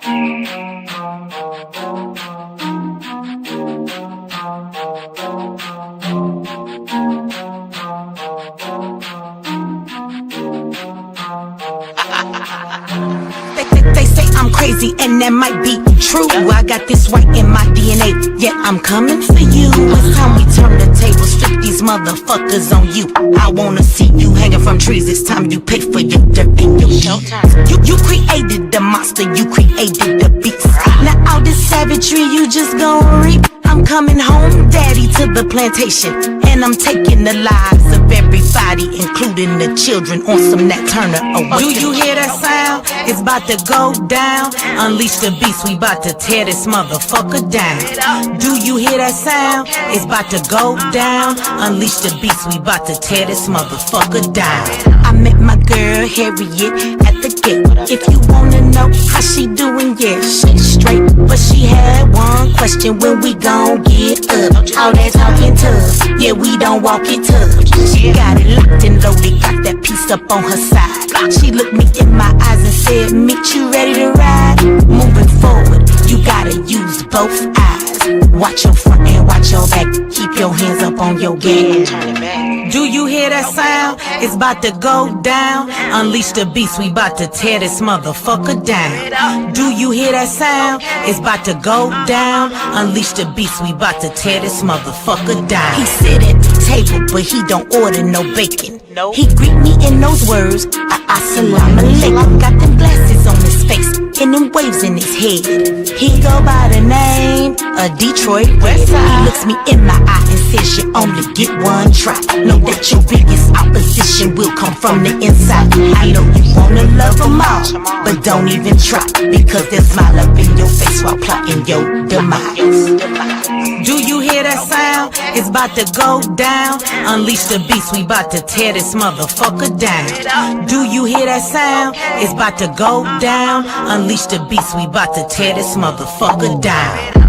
[SPEAKER 12] They say I'm crazy and that might be true. I got this white in my DNA, yet I'm coming for you. It's time we turn the tables, flip these motherfuckers on you. I wanna see you hanging from trees. It's time you pay for your dirt and your showtime. You created the monster, you created the beast. Now all this savagery you just gon' reap. I'm coming home, daddy, to the plantation, and I'm taking the lives of everybody, including the children, on some Nat Turner. Do you hear that sound? It's about to go down. Unleash the beast, we about to tear this motherfucker down. Do you hear that sound? It's about to go down. Unleash the beast, we about to tear this motherfucker down. I met my girl Harriet at the gate. If you wanna know how she doing, yeah, she's straight. But she had one question: when we gon' get up? All that talking tough, yeah, we don't walk it tough. She got it locked and loaded, got that piece up on her side. She looked me in my eyes and said, "Meet you ready to ride?" Moving forward, you gotta use both eyes. Watch your front and watch your back. Keep your hands up on your gas. Do you hear that sound? It's about to go down. Unleash the beast, we about to tear this motherfucker down. Do you hear that sound? It's about to go down. Unleash the beast, we about to tear this motherfucker down. He sit at the table, but he don't order no bacon. He greet me in those words, assalamu alaikum. Got them glasses on his face and them waves in his head. He go by the name of Detroit Red. He looks me in my eye and says, you only get one try. Know that your biggest opposition will come from the inside. I know you wanna love them all, but don't even try, because they'll smile up in your face while plotting your demise. Do you hear that sound? It's about to go down. Unleash the beast, we about to tear this motherfucker down. Do you hear that sound? It's about to go down. Unleash the beast, we about to tear this motherfucker down.